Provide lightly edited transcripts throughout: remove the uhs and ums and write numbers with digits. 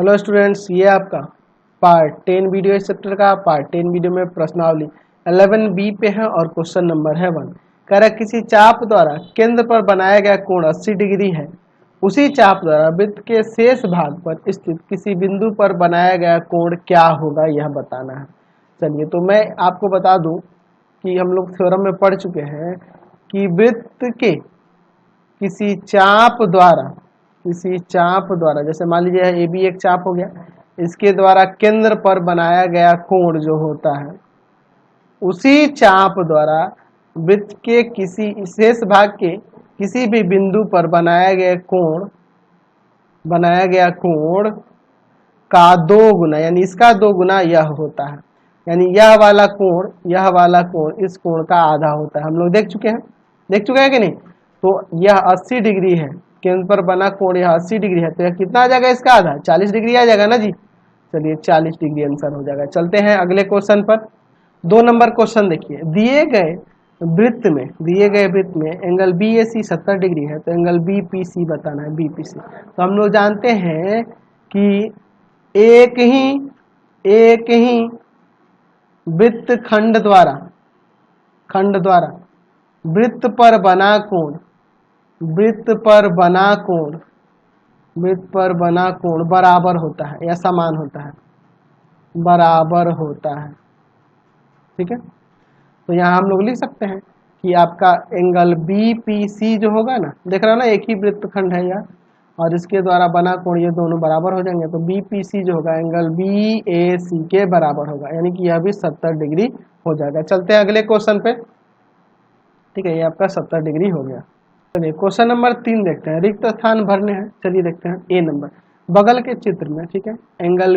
Hello students, ये आपका part 10 video इस चैप्टर का पार्ट 10 वीडियो में प्रश्नावली 11B पे है और क्वेश्चन नंबर है 1। कह रहा किसी चाप द्वारा केंद्र पर बनाया गया कोण 80 डिग्री है। उसी चाप द्वारा वृत्त के शेष भाग पर स्थित किसी बिंदु पर बनाया गया कोण क्या होगा, यह बताना है। चलिए, तो मैं आपको बता दूं कि हम लोग थ्योरम में पढ़ चुके हैं कि वृत्त के किसी चाप द्वारा जैसे मान लीजिए ए बी एक चाप हो गया, इसके द्वारा केंद्र पर बनाया गया कोण जो होता है, उसी चाप द्वारा वृत्त के किसी शेष भाग के किसी भी बिंदु पर बनाया गया कोण का 2 गुना यानी इसका 2 गुना यह होता है। यानी यह वाला कोण इस कोण का आधा होता है। हम लोग देख चुके हैं कि नहीं। तो यह 80 डिग्री है, केंद्र पर बना कोण यह 80 डिग्री है, तो यह कितना आ जाएगा, इसका आधा 40 डिग्री आ जाएगा ना जी। चलिए 40 डिग्री आंसर हो जाएगा। चलते हैं अगले क्वेश्चन पर। 2 नंबर क्वेश्चन देखिए, दिए गए वृत्त में एंगल बी ए सी 70 डिग्री है, तो एंगल बी पी सी बताना है। बी पी सी तो हम लोग जानते हैं कि एक ही वृत्त खंड द्वारा वृत्त पर बना कोण बराबर होता है या समान होता है, ठीक है। तो यहाँ हम लोग लिख सकते हैं कि आपका एंगल बी पी सी जो होगा ना, देख रहा हो ना, एक ही वृत्त खंड है यह और इसके द्वारा बना कोण, ये दोनों बराबर हो जाएंगे। तो बी पी सी जो होगा एंगल बी ए सी के बराबर होगा, यानी कि यह भी 70 डिग्री हो जाएगा। चलते हैं अगले क्वेश्चन पे। ठीक है, ये आपका 70 डिग्री हो गया। चलिए क्वेश्चन नंबर 3 देखते हैं। रिक्त स्थान भरने हैं। चलिए देखते हैं ए नंबर, बगल के चित्र में, ठीक है, एंगल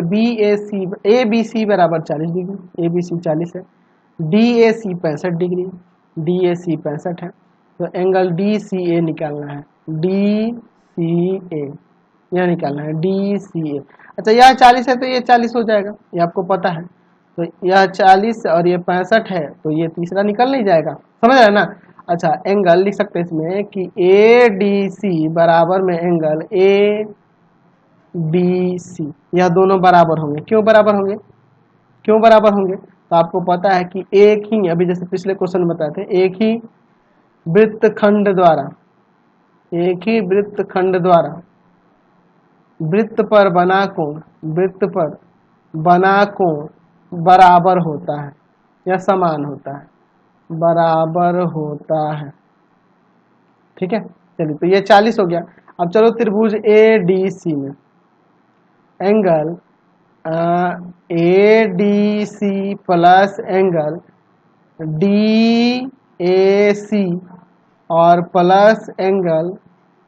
ए बी सी बराबर 40 डिग्री, ए बी सी 40 है, D A C 65 degree, D A C 65 है, तो एंगल डी सी ए निकालना है, डी सी ए यह निकालना है, डी सी ए। अच्छा, यह 40 है तो ये 40 हो जाएगा, ये आपको पता है। तो यह 40 और ये 65 है, तो ये तीसरा निकल नहीं जाएगा, समझ रहे हैं ना। अच्छा, एंगल लिख सकते हैं इसमें कि ए डी सी बराबर में एंगल ए बी सी, यह दोनों बराबर होंगे। क्यों बराबर होंगे? तो आपको पता है कि एक ही, अभी जैसे पिछले क्वेश्चन में बताए थे, एक ही वृत्त खंड द्वारा वृत्त पर बना कोण बराबर होता है या समान होता है, बराबर होता है, ठीक है। चलिए, तो ये 40 हो गया। अब चलो त्रिभुज ए डी सी में angle A D C plus angle D A C और plus angle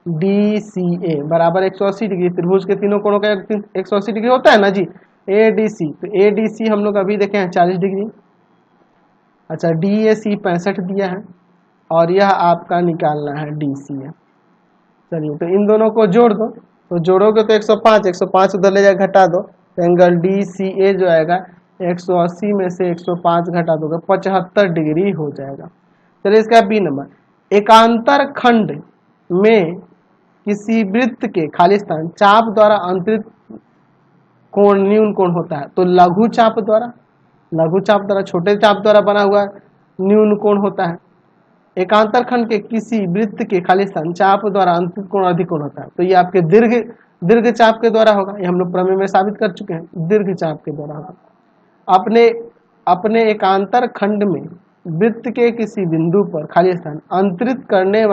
D C A बराबर 180 डिग्री। त्रिभुज के तीनों कोणों का 180 डिग्री होता है ना जी। ए डी सी, तो ए डी सी हम लोग अभी देखे हैं 40 डिग्री। अच्छा, डी ए सी 65 दिया है और यह आपका निकालना है डी सी है। चलिए, तो इन दोनों को जोड़ दो, तो जोड़ोगे तो 105 उधर ले जाकर घटा दो, तो एंगल डी सी ए जो आएगा 180 में से 105 घटा दोगे 75 डिग्री हो जाएगा। चलिए इसका बी नंबर, एकांतर खंड में किसी वृत्त के खाली स्थान चाप द्वारा अंतरित कोण न्यून कोण होता है। तो लघु चाप द्वारा छोटे चाप द्वारा बना हुआ न्यून कोण होता है। एकांतर खंड के किसी वृत्त के खाली स्थान चाप द्वारा अंतरित कोण अधिक कोण होता है। तो ये आपके दीर्घ चाप के द्वारा होगा, ये हम लोग प्रमेय में साबित कर चुके हैं, दीर्घ चाप के द्वारा होगा। अपने एकांतर खंड में वृत्त के किसी बिंदु पर खाली स्थान अंतरित करने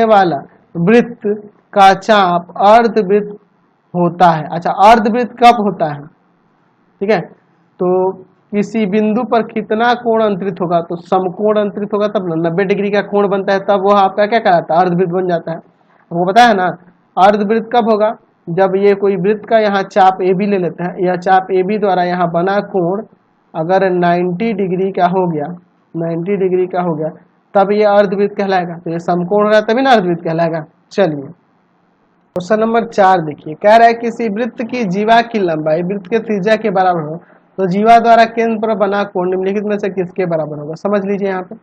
वाला वृत्त का चाप अर्धवृत्त होता है। अच्छा, अर्धवृत्त कब होता है, ठीक है। तो किसी बिंदु पर कितना कोण अंतरित होगा, तो समकोण अंतरित होगा, तब 90 डिग्री का कोण बनता है, तब वह आपका क्या कहलाता है, अर्धवृत्त बन जाता है। आपको पता है ना, अर्धवृत्त कब होगा, जब ये कोई वृत्त का यहाँ चाप ए बी ले लेते हैं, यह चाप ए बी द्वारा यहाँ बना कोण अगर 90 डिग्री का हो गया, तब ये अर्धवृत्त कहलाएगा। तो ये समकोण हो रहा है तभी ना अर्धवृत्त कहलाएगा। चलिए क्वेश्चन नंबर 4 देखिए, कह रहा है किसी वृत्त की जीवा की लंबाई वृत्त के त्रिज्या के बराबर हो, तो जीवा द्वारा केंद्र पर बना कोण निम्नलिखित में से किसके बराबर होगा। समझ लीजिए, यहाँ पे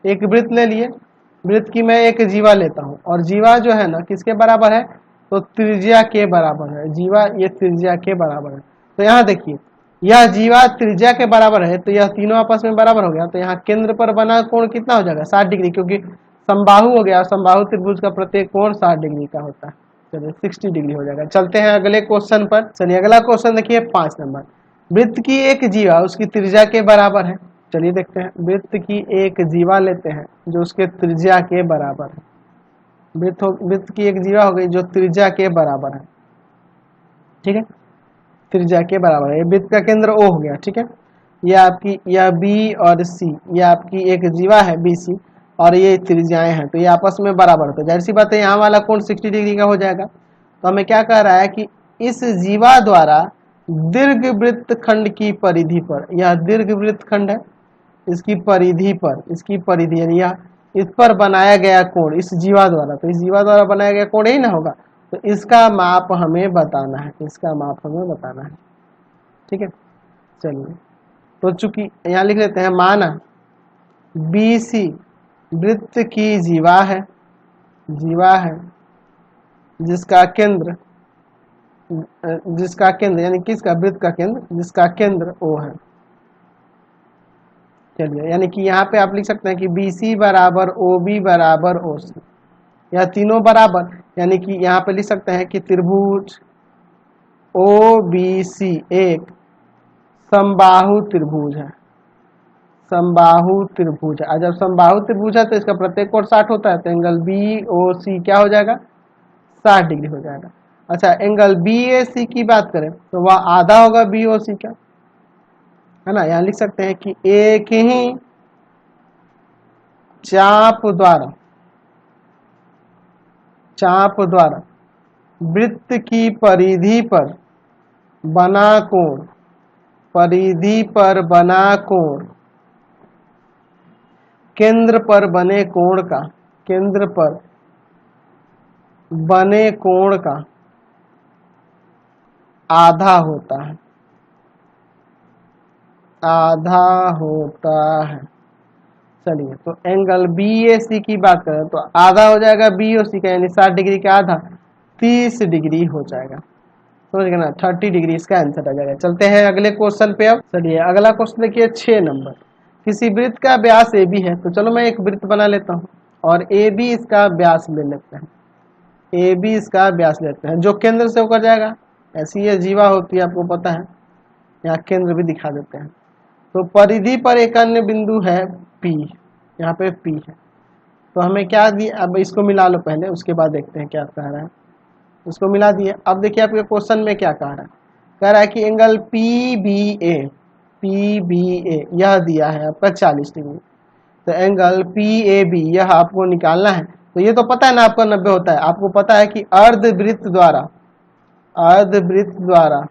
एक वृत्त ले लिए, वृत्त की मैं एक जीवा लेता हूँ और जीवा जो है ना किसके बराबर है, तो त्रिज्या के बराबर है, जीवा ये त्रिज्या के बराबर है। तो यहाँ देखिए यह जीवा त्रिज्या के बराबर है, तो यह तीनों आपस में बराबर हो गया। तो यहाँ केंद्र पर बना कोण कितना हो जाएगा, 60 डिग्री, क्योंकि समबाहु हो गया, समबाहु त्रिभुज का प्रत्येक कोण 60 डिग्री का होता है। चलिए 60 डिग्री हो जाएगा। चलते हैं अगले क्वेश्चन पर। चलिए अगला क्वेश्चन देखिए 5 नंबर। वृत्त की एक जीवा उसकी त्रिज्या के बराबर है। चलिए देखते हैं, वृत्त की एक जीवा लेते हैं जो उसके त्रिज्या के बराबर है। वृत्त की एक जीवा हो गई जो त्रिज्या के बराबर है, ठीक है, त्रिज्या के बराबर है। ये वृत्त का केंद्र O हो गया, ठीक है। यह B और C, ये आपकी एक जीवा है BC और ये त्रिज्याएं हैं, तो ये आपस में बराबर होता है। जाहिर सी बात है यहाँ वाला कोण 60 डिग्री का हो जाएगा। तो हमें क्या कह रहा है कि इस जीवा द्वारा दीर्घ वृत्त खंड की परिधि पर, यह दीर्घ वृत्त खंड है, इसकी परिधि यानी यह इस पर बनाया गया कोण इस जीवा द्वारा, तो इस जीवा द्वारा बनाया गया कोण यही ना होगा, तो इसका माप हमें बताना है, ठीक है। चलिए तो चूंकि यहाँ लिख लेते हैं, माना BC वृत्त की जीवा है जिसका केंद्र यानी किसका, वृत्त का केंद्र, जिसका केंद्र O है। चलिए यानी कि यहाँ पे आप लिख सकते हैं कि BC बराबर OB बराबर OC, यह तीनों बराबर, यानी कि यहाँ पे लिख सकते हैं कि त्रिभुज OBC एक समबाहु त्रिभुज है, और जब समबाहु त्रिभुज है तो इसका प्रत्येक कोण 60 होता है, तो एंगल BOC क्या हो जाएगा, 60 डिग्री हो जाएगा। अच्छा, एंगल BAC की बात करें तो वह आधा होगा BOC का, है ना। यहाँ लिख सकते हैं कि एक ही चाप द्वारा वृत्त की परिधि पर बना कोण केंद्र पर बने कोण का आधा होता है। चलिए तो एंगल BAC की बात करें तो आधा हो जाएगा BOC का, यानी 60 डिग्री का आधा 30 डिग्री हो जाएगा, समझ गए ना, 30 डिग्री इसका आंसर आ जाएगा। चलते हैं अगले क्वेश्चन पे। अब चलिए अगला क्वेश्चन देखिए 6 नंबर। किसी वृत्त का व्यास AB है, तो चलो मैं एक वृत्त बना लेता हूँ और AB इसका व्यास ले लेते हैं, जो केंद्र से होकर जाएगा। ऐसी ये जीवा होती है, आपको पता है, यहाँ केंद्र भी दिखा देते हैं। तो परिधि पर एक अन्य बिंदु है P, यहाँ पे P है, तो हमें क्या दिया, अब इसको मिला लो पहले, उसके बाद देखते हैं क्या कह रहा है। इसको मिला दिए। अब देखिए आपके क्वेश्चन में क्या कह रहा है कि एंगल PBA यह दिया है आपका 40 डिग्री, तो एंगल PAB यह आपको निकालना है। तो ये तो पता है ना आपका 90 होता है, आपको पता है कि अर्धवृत्त द्वारा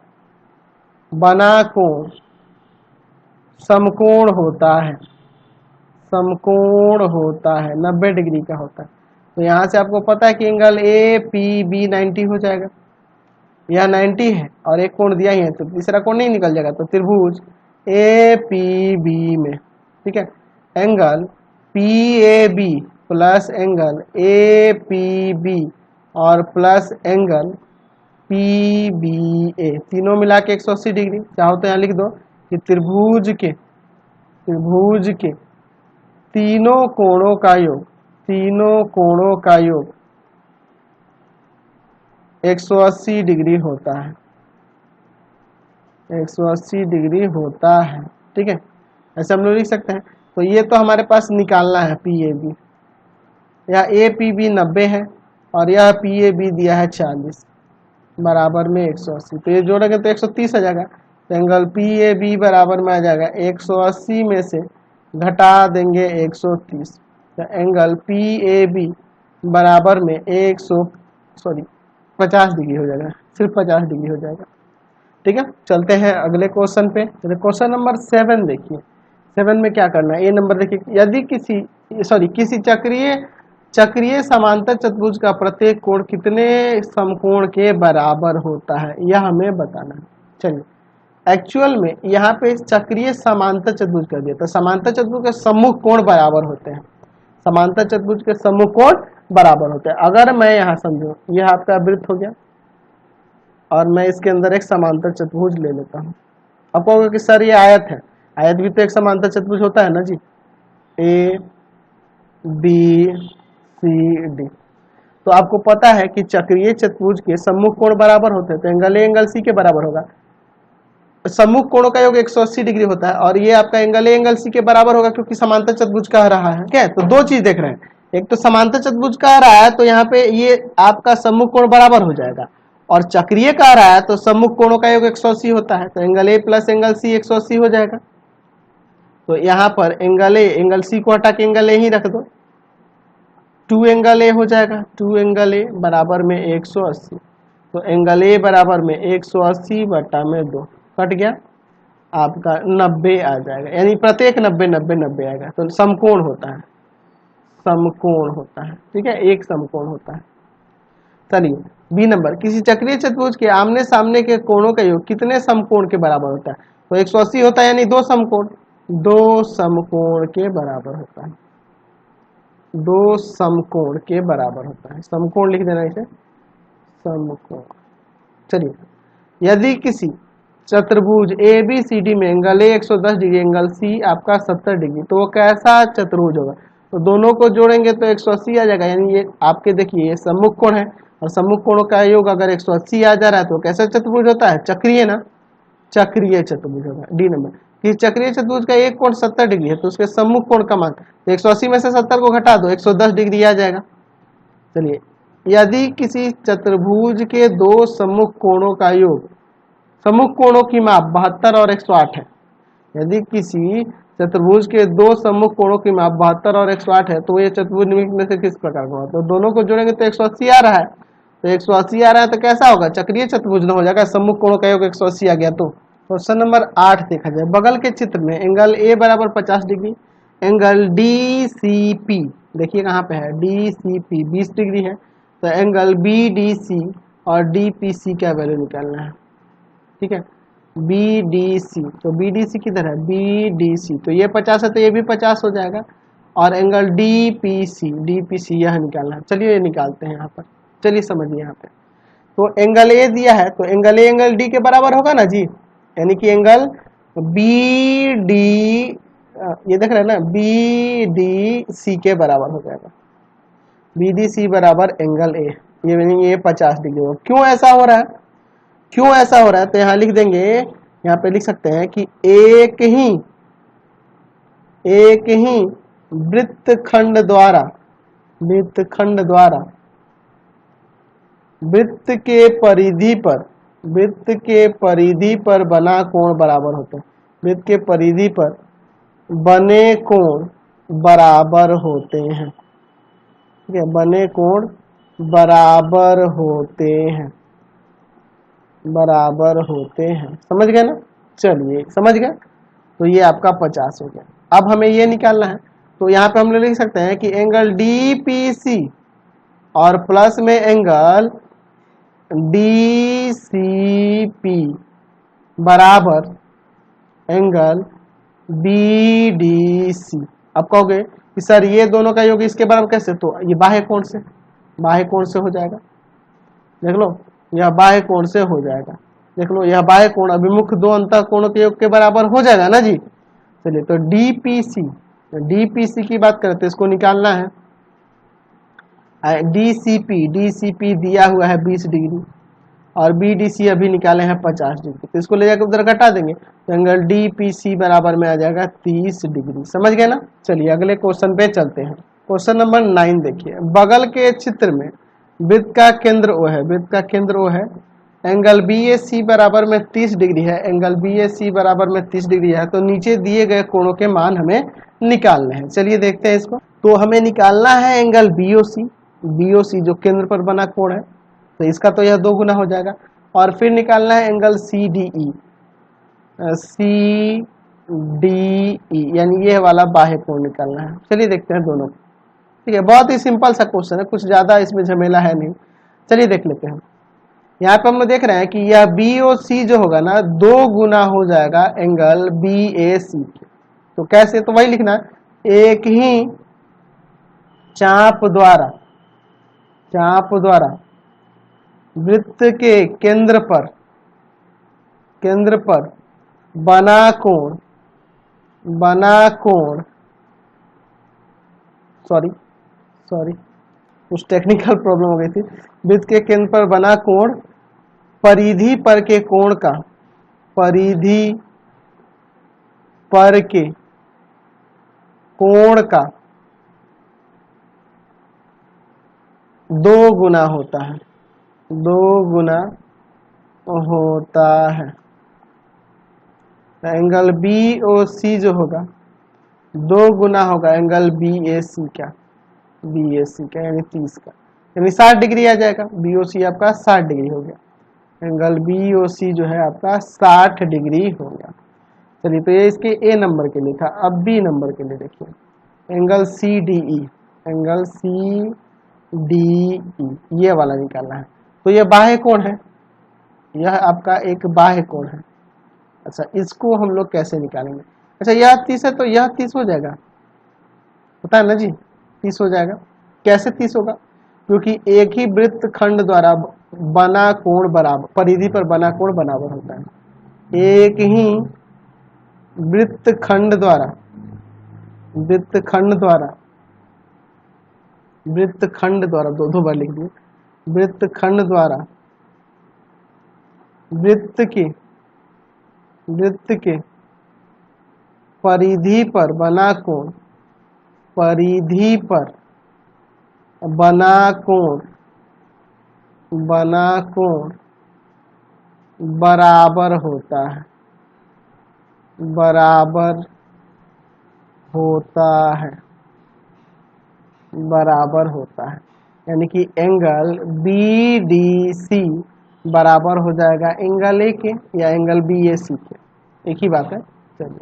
बना कोण समकोण होता है 90 डिग्री का होता है। तो यहाँ से आपको पता है कि एंगल APB 90 हो जाएगा, यह 90 है और एक कोण दिया ही है, तो तीसरा कोण नहीं निकल जाएगा। तो त्रिभुज APB में, ठीक है, angle PAB plus angle APB और प्लस एंगल PBA तीनों मिला के 180 डिग्री। चाहो तो यहाँ लिख दो कि त्रिभुज के तीनों कोणों का योग 180 डिग्री होता है, 180 डिग्री होता है, ठीक है। ऐसे हम लोग लिख सकते हैं। तो ये तो हमारे पास निकालना है PAB, यह APB 90 है और यह PAB दिया है 40 बराबर में 180, तो ये जोड़ेंगे तो 130 आ जाएगा। तो एंगल PAB बराबर में आ जाएगा 180 में से घटा देंगे 130, तो एंगल PAB बराबर में 50 डिग्री हो जाएगा, सिर्फ 50 डिग्री हो जाएगा, ठीक है। चलते हैं अगले क्वेश्चन पे। क्वेश्चन नंबर 7 देखिए। 7 में क्या करना है, ये नंबर देखिए, यदि किसी चक्रीय समांतर चतुर्भुज का प्रत्येक कोण कितने समकोण के बराबर होता है, यह हमें बताना है। चलिए एक्चुअल में यहाँ पे चक्रीय समांतर चतुर्भुज कर दिया, तो समांतर चतुर्भुज के सम्मुख कोण बराबर होते हैं, समांतर चतुर्भुज के सम्मुख कोण बराबर होते हैं। अगर मैं यहाँ समझो यह आपका वृत्त हो गया और मैं इसके अंदर एक समांतर चतुर्भुज ले लेता हूँ। अब कहोगे कि सर ये आयत है, आयत भी तो एक समांतर चतुर्भुज होता है ना जी, ए बी सी डी। तो आपको पता है कि चक्रीय चतुर्भुज के सम्मुख कोण बराबर होते हैं, तो एंगल ए एंगल सी के बराबर होगा। सम्मुख कोणों का योग 180 डिग्री होता है और ये आपका एंगल ए एंगल सी के बराबर होगा क्योंकि समांतर चतुर्भुज कह रहा है। क्या है? तो दो चीज देख रहे हैं, एक तो समांतर चतुर्भुज कह रहा है तो यहाँ पे ये आपका सम्मुख कोण बराबर हो जाएगा, और चक्रीय कह रहा है तो सम्मुख कोणों का योग 180 होता है, तो angle A plus angle C 180 हो जाएगा। तो यहाँ पर एंगल ए एंगल सी को हटा के एंगल ए ही रख दो, 2 एंगल ए हो जाएगा, 2 एंगल ए बराबर में 180। तो एंगल ए बराबर में 180 बटा में 2 कट गया, आपका 90 आ जाएगा, यानी प्रत्येक 90 90 90 आएगा। तो समकोण होता है, समकोण होता है, ठीक है, एक समकोण होता है। चलिए बी नंबर, किसी चक्रीय चतुर्भुज के आमने सामने के कोणों का योग कितने समकोण के बराबर होता है? तो 180 होता है, यानी दो समकोण, दो समकोण के बराबर होता है, दो समकोण के बराबर होता है। समकोण लिख देना इसे, समकोण। चलिए, यदि किसी चतुर्भुज ए बी सी डी में angle A 110 degree, angle C आपका 70 डिग्री, तो वो कैसा चतुर्भुज होगा? तो दोनों को जोड़ेंगे तो 180 आ जाएगा, यानी ये आपके देखिए ये सम्मुख कोण है और सम्मुख कोणों का योग अगर 180 आ जा रहा है तो कैसा चतुर्भुज होता है? चक्रीय ना, चक्रीय चतुर्भुज होगा। डी नंबर, कि चक्रीय चतुर्भुज का एक कोण 70 डिग्री है तो उसके सम्मुख कोण का मान, तो 180 में से 70 को घटा दो, 110 डिग्री आ जाएगा। चलिए, यदि किसी चतुर्भुज के दो सम्मुख कोणों का योग, सम्मुख कोणों की माप 72 और 108 है, यदि किसी चतुर्भुज के दो सम्मुख कोणों की माप 72 और 108 है तो ये चतुर्भुज निम्न में से किस प्रकार का होगा? तो दोनों को जोड़ेंगे तो 180 आ रहा है, तो 180 आ रहा है तो कैसा होगा? चक्रीय चतुर्भुज न हो जाएगा, सम्मुख कोणों का योग 180 आ गया। तो क्वेश्चन नंबर 8 देखा जाए, बगल के चित्र में एंगल ए बराबर 50 degree, angle D C P, देखिए कहाँ पे है, डी सी पी 20 डिग्री है, तो एंगल बी डी सी और डी पी सी का वैल्यू निकालना है, ठीक है। बी डी सी, तो बी डी सी किधर है? बी डी सी, तो ये 50 है तो ये भी 50 हो जाएगा, और एंगल डी पी सी यह निकालना है। चलिए ये निकालते हैं यहाँ पर, चलिए समझिए यहाँ पे। तो एंगल ए दिया है तो एंगल ए एंगल डी के बराबर होगा ना जी, यानी कि एंगल बी डी, ये देख रहे हैं ना, बी डी सी के बराबर हो जाएगा, बी डी सी बराबर एंगल ए, ये 50 डिग्री हो। क्यों ऐसा हो रहा है, क्यों ऐसा हो रहा है? तो यहाँ लिख देंगे, यहाँ पे लिख सकते हैं कि एक ही वृत्तखंड द्वारा, वृत्तखंड द्वारा वृत्त के परिधि पर बना कोण बराबर होता है, वृत्त के परिधि पर बने कोण बराबर होते हैं, ठीक है, बने कोण बराबर होते हैं, बराबर होते हैं, समझ गए ना? चलिए समझ गए, तो ये आपका 50 हो गया। अब हमें ये निकालना है, तो यहाँ पे हम लोग लिख सकते हैं कि एंगल डी पी सी और प्लस में एंगल डी सी पी बराबर एंगल बी डी सी। अब कहोगे कि सर ये दोनों का योग इसके बराबर कैसे? तो ये बाह्य कोण से, बाह्य कोण से हो जाएगा, देख लो यह बाह्य कोण से हो जाएगा, देख लो यह बाह्य कोण अभिमुख दो अंतः कोणों के योग के बराबर हो जाएगा ना जी। चलिए, तो डीपीसी की बात करते हैं, इसको निकालना है। डीसीपी दिया हुआ है 20 डिग्री और बीडीसी अभी निकाले हैं 50 डिग्री, तो इसको ले जाकर उधर घटा देंगे तो एंगल डीपीसी बराबर में आ जाएगा 30 डिग्री। समझ गए ना? चलिए अगले क्वेश्चन पे चलते हैं। क्वेश्चन नंबर 9 देखिए, बगल के चित्र में वृत्त का केंद्र O है, वृत्त का केंद्र O है, एंगल बी ए सी बराबर में 30 डिग्री है, एंगल बी ए सी बराबर में 30 डिग्री है, तो नीचे दिए गए कोणों के मान हमें निकालने हैं। चलिए देखते हैं इसको। तो हमें निकालना है एंगल बीओसी जो केंद्र पर बना कोण है, तो इसका तो यह 2 गुना हो जाएगा, और फिर निकालना है एंगल सी डी ई, यानी ये वाला बाह्य कोण निकालना है। चलिए देखते हैं दोनों, ठीक है, बहुत ही सिंपल सा क्वेश्चन है, कुछ ज्यादा इसमें झमेला है नहीं। चलिए देख लेते हैं। यहाँ पे हम लोग देख रहे हैं कि यह बी ओ सी जो होगा ना 2 गुना हो जाएगा एंगल बी ए सी के। तो कैसे? तो वही लिखना है, एक ही चाप द्वारा चाप द्वारा वृत्त के केंद्र पर बना कोण सॉरी कुछ टेक्निकल प्रॉब्लम हो गई थी। वृत्त के केंद्र पर बना कोण परिधि पर के कोण का दो गुना होता है। एंगल बी ओ सी जो होगा 2 गुना होगा एंगल बी ए सी का यानी 30 का, यानी 60 डिग्री आ जाएगा। बी ओ सी आपका 60 डिग्री हो गया। एंगल बी ओ सी जो है आपका 60 डिग्री हो गया। चलिए, तो ये इसके ए नंबर के लिए था। अब बी नंबर के लिए देखिए, एंगल सी डी ई ये वाला निकालना है। तो ये बाह्य कोण है, यह आपका एक बाह्य कोण है। अच्छा, इसको हम लोग कैसे निकालेंगे? अच्छा, यह 30 है तो यह 30 हो जाएगा, पता है ना जी, 30 हो जाएगा। कैसे 30 होगा? क्योंकि एक ही वृत्त खंड द्वारा बना कोण बराबर, परिधि पर बना कोण बराबर होता है। एक ही वृत्त खंड द्वारा दो बार लिख दिए। वृत्त खंड द्वारा वृत्त के परिधि पर बना कोण बराबर होता है। यानी कि एंगल बी डी सी बराबर हो जाएगा एंगल ए के या एंगल बी ए सी के, एक ही बात है। चलिए,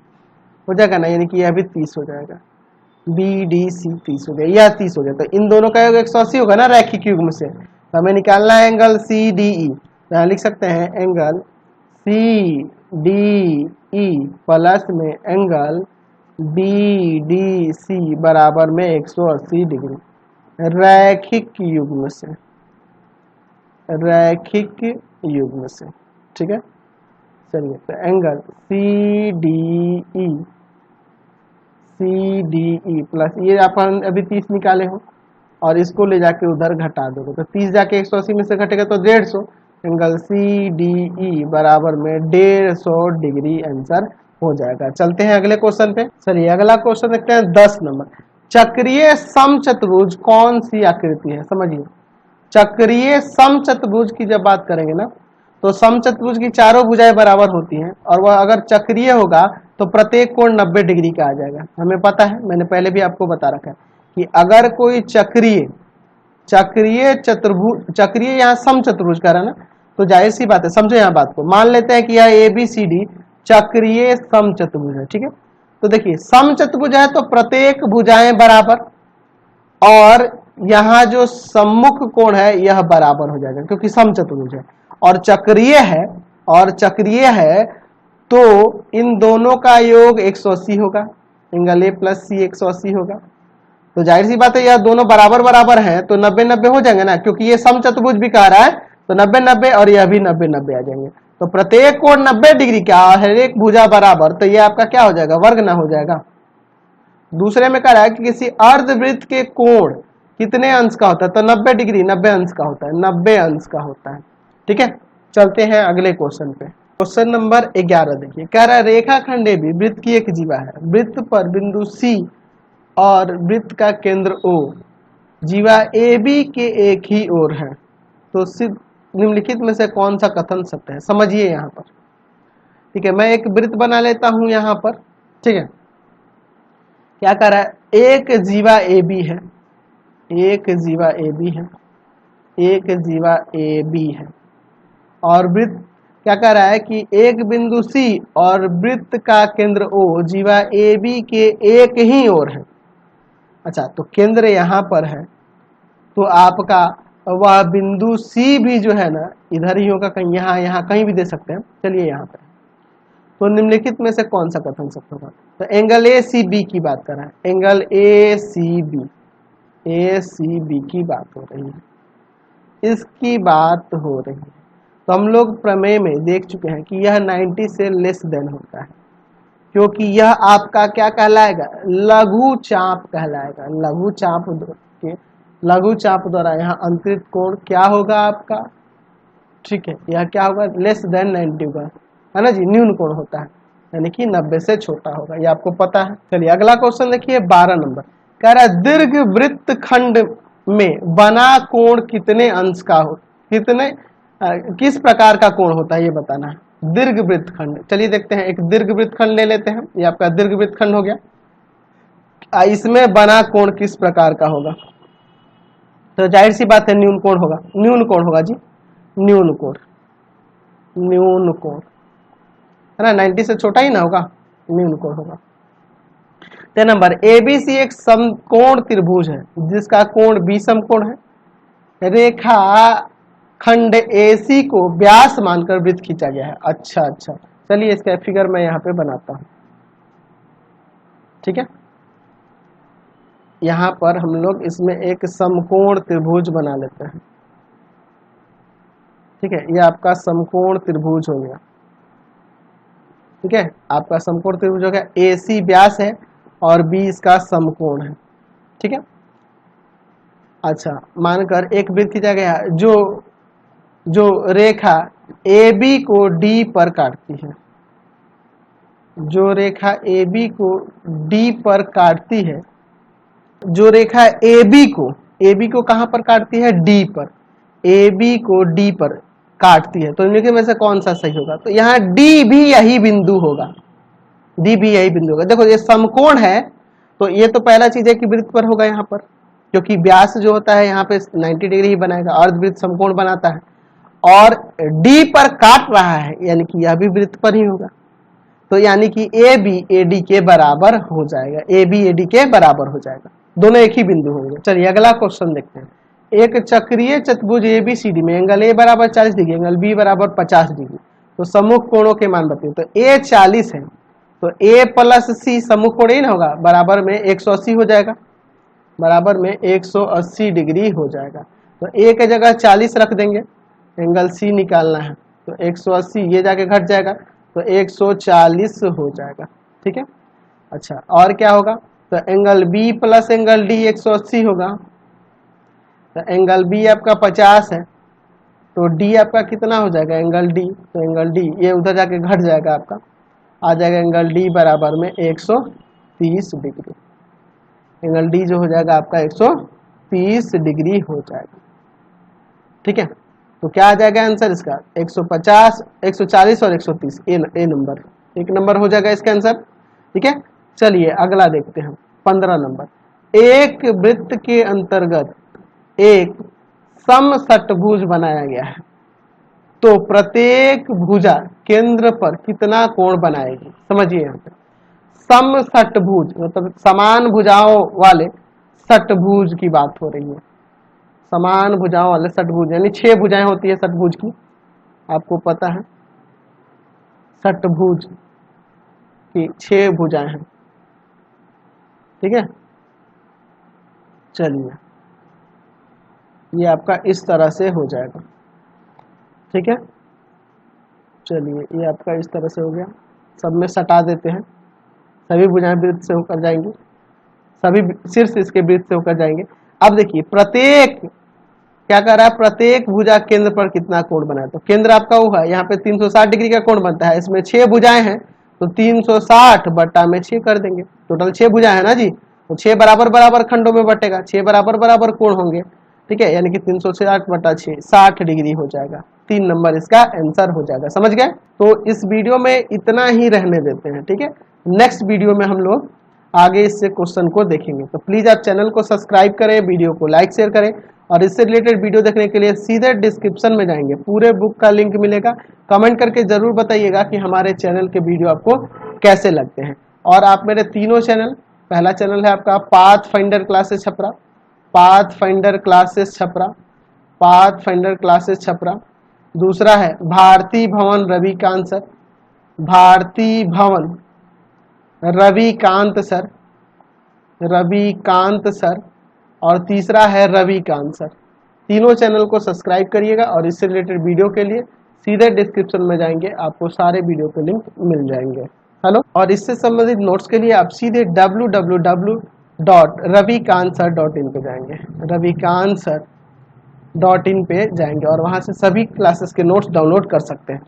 हो जाएगा ना, यानी कि यह भी 30 हो जाएगा। बी डी सी 30 हो गया, यह 30 हो गया। तो इन दोनों का योग 180 होगा ना रैखिक युग्म से। तो हमें निकालना है एंगल सी डी ई। तो यहाँ लिख सकते हैं angle C D E plus में एंगल बी डी सी बराबर में 180 डिग्री रैखिक युग्म से। ठीक है, चलिए, तो angle C D E plus ये अपन अभी 30 निकाले हो और इसको ले जाके उधर घटा दोगे तो 30 जाके 180 में से घटेगा तो 150। एंगल सी डी ई बराबर में 150 डिग्री आंसर हो जाएगा। चलते हैं अगले क्वेश्चन पे। चलिए, अगला क्वेश्चन देखते हैं 10 नंबर। चक्रीय समचतुर्भुज कौन सी आकृति है? समझिए, चक्रीय समचतुर्भुज की जब बात करेंगे ना, तो समचतुर्भुज की चारों भुजाएं बराबर होती हैं और वह अगर चक्रीय होगा तो प्रत्येक कोण 90 डिग्री का आ जाएगा। हमें पता है, मैंने पहले भी आपको बता रखा है कि अगर कोई चक्रीय यहाँ समचतुर्भुज कर रहा है ना, तो जाहिर सी बात है, समझो यहाँ बात को। मान लेते हैं कि यह ए बी सी डी चक्रीय समचतुर्भुज है। ठीक है, तो देखिए, समचतुर्भुज है तो प्रत्येक भुजाएं बराबर और यहाँ जो सम्मुख कोण है यह बराबर हो जाएगा क्योंकि समचतुर्भुज है। और चक्रीय है तो इन दोनों का योग 180 होगा। एंगल ए प्लस सी 180 होगा। तो जाहिर सी बात है, यह दोनों बराबर हैं तो 90-90 हो जाएंगे ना, क्योंकि ये समचतुर्भुज भी कह रहा है तो 90-90 और यह भी 90-90 आ जाएंगे। तो प्रत्येक कोण 90 डिग्री का, हर एक भुजा बराबर, तो ये आपका क्या हो जाएगा? वर्ग ना हो जाएगा। दूसरे में कह रहा है कि किसी अर्धवृत्त के कोण कितने अंश का होता है? तो 90 डिग्री 90 अंश का होता है, 90 अंश का होता है। ठीक है, चलते हैं अगले क्वेश्चन पे। क्वेश्चन नंबर 11 देखिए, कह रहा है रेखाखंड AB वृत्त की एक जीवा है। वृत्त पर बिंदु C और वृत्त का केंद्र O जीवा AB के एक ही ओर है। तो सिद्ध निम्नलिखित में से कौन सा कथन सत्य है? समझिए यहाँ पर। ठीक है, मैं एक वृत्त बना लेता हूं यहाँ पर। ठीक है, क्या कर रहा है? एक जीवा AB है, एक जीवा AB है और वृत्त क्या कर रहा है कि एक बिंदु C और वृत्त का केंद्र O जीवा AB के एक ही ओर है। अच्छा, तो केंद्र यहाँ पर है तो आपका वह बिंदु C भी जो है ना इधर ही होगा, कहीं यहाँ कहीं भी दे सकते हैं। चलिए यहाँ पर, तो निम्नलिखित में से कौन सा कथन सत्य होगा? तो एंगल ACB की बात कर रहा है, एंगल ACB की बात हो रही है। इसकी बात हो रही है। तो हम लोग प्रमेय में देख चुके हैं कि यह 90 से लेस देन होता है, क्योंकि यह आपका क्या कहलाएगा, लघु चाप कहलाएगा। लघु चाप द्वारा यहाँ अंतरित कोण क्या होगा आपका, ठीक है, यह क्या होगा, लेस देन 90 होगा, है ना जी, न्यून कोण होता है, यानी कि 90 से छोटा होगा, ये आपको पता है। चलिए अगला क्वेश्चन देखिए 12 नंबर, कह रहा है दीर्घ वृत्त खंड में बना कोण कितने अंश का हो, किस प्रकार का कोण होता है ये बताना है। दीर्घ वृत्त खंड, चलिए देखते हैं, एक दीर्घ वृत्त खंड ले लेते हैं, ये आपका दीर्घ वृत्त खंड हो गया। इसमें बना कोण किस प्रकार का होगा, तो जाहिर सी बात है न्यून कोण होगा, न्यून कोण होगा जी, न्यून कोण है ना, 90 से छोटा ही ना होगा, न्यून कोण होगा। 3 नंबर, एबीसी एक समकोण त्रिभुज है जिसका कोण बी समकोण है, रेखा खंड एसी को व्यास मानकर वृत्त खींचा गया है। अच्छा, चलिए इसका फिगर मैं यहाँ पे बनाता हूँ, ठीक है। यहाँ पर हम लोग इसमें एक समकोण त्रिभुज बना लेते हैं, ठीक है, ये आपका समकोण त्रिभुज हो गया, ठीक है, आपका समकोण त्रिभुज हो गया, एसी व्यास है और बी इसका समकोण है, ठीक है। अच्छा, मानकर एक वृत्त खींचा गया जो रेखा AB को D पर काटती है, जो रेखा AB को D पर काटती है, जो रेखा AB को कहां पर काटती है, D पर, AB को D पर काटती है, तो इनमें में से कौन सा सही होगा, तो यहाँ D भी यही बिंदु होगा, देखो ये समकोण है, तो ये तो पहला चीज है कि वृत्त पर होगा यहाँ पर, क्योंकि व्यास जो होता है यहाँ पे 90 डिग्री ही बनाएगा, अर्धवृत्त समकोण बनाता है, और D पर काट रहा है, यानी कि यह भी वृत्त पर ही होगा, तो यानी कि AB AD के बराबर हो जाएगा, AB AD के बराबर हो जाएगा, दोनों एक ही बिंदु होंगे। चलिए अगला क्वेश्चन देखते हैं, एक चक्रीय चतुर्भुज ABCD में एंगल A बराबर 40 डिग्री, एंगल B बराबर 50 डिग्री, तो सम्मुख कोणों के मान बताइए। तो A 40 है, तो A प्लस C सम्मुख कोण ही ना होगा, बराबर में 180 हो जाएगा, बराबर में 180 डिग्री हो जाएगा। तो A के जगह 40 रख देंगे, एंगल C निकालना है, तो 180 ये जाके घट जाएगा, तो 140 हो जाएगा, ठीक है। अच्छा, और क्या होगा, तो angle B plus angle D 180 होगा, तो एंगल B आपका 50 है, तो D आपका कितना हो जाएगा, एंगल D, तो एंगल D ये उधर जाके घट जाएगा, आपका आ जाएगा एंगल D बराबर में 130 डिग्री, एंगल D जो हो जाएगा आपका 130 डिग्री हो जाएगा, ठीक है। तो क्या आ जाएगा आंसर इसका, 150, 140 और 130, ए नंबर, एक नंबर हो जाएगा इसका आंसर, ठीक है। चलिए अगला देखते हैं 15 नंबर, एक वृत्त के अंतर्गत एक समषट्भुज बनाया गया है, तो प्रत्येक भुजा केंद्र पर कितना कोण बनाएगी, समझिए यहाँ पे समषट्भुज मतलब समान भुजाओं वाले षट्भुज की बात हो रही है, समान भुजाओं वाले षट्भुज, यानी 6 भुजाएं होती है षट्भुज की, आपको पता है षट्भुज की 6 भुजाएं हैं, ठीक है। चलिए ये आपका इस तरह से हो जाएगा, ठीक है। चलिए ये आपका इस तरह से हो गया, सब में सटा देते हैं, सभी भुजाएं वृत्त से होकर जाएंगी, सभी शीर्ष इसके वृत्त से होकर जाएंगे। अब देखिए प्रत्येक क्या कर रहा है, प्रत्येक भुजा केंद्र पर कितना कोण बनाए, तो केंद्र आपका वो है, यहाँ पे 360 डिग्री का कोण बनता है, इसमें 6 भुजाएं हैं, तो 360 बटा में 6 कर देंगे, टोटल 6 भुजाएं है ना जी, तो 6 बराबर बराबर खंडों में बटेगा, 6 बराबर बराबर कोण होंगे, ठीक है, यानी कि 360 बटा 6 60 डिग्री हो जाएगा, 3 नंबर इसका आंसर हो जाएगा, समझ गए। तो इस वीडियो में इतना ही रहने देते हैं, ठीक है, नेक्स्ट वीडियो में हम लोग आगे इससे क्वेश्चन को देखेंगे। तो प्लीज आप चैनल को सब्सक्राइब करें, वीडियो को लाइक शेयर करें, और इससे रिलेटेड वीडियो देखने के लिए सीधे डिस्क्रिप्शन में जाएंगे, पूरे बुक का लिंक मिलेगा, कमेंट करके जरूर बताइएगा कि हमारे चैनल के वीडियो आपको कैसे लगते हैं। और आप मेरे तीनों चैनल, पहला चैनल है आपका path finder classes Chhapra, path finder classes Chhapra, path finder classes Chhapra, दूसरा है भारती भवन रविकांत सर, भारती भवन रविकांत सर, रविकांत सर, और तीसरा है रविकांत सर, तीनों चैनल को सब्सक्राइब करिएगा और इससे रिलेटेड वीडियो के लिए सीधे डिस्क्रिप्शन में जाएंगे, आपको सारे वीडियो के लिंक मिल जाएंगे। हेलो, और इससे संबंधित नोट्स के लिए आप सीधे www.ravikansir.in पे जाएंगे, ravikansir.in पे जाएंगे और वहाँ से सभी क्लासेस के नोट्स डाउनलोड कर सकते हैं।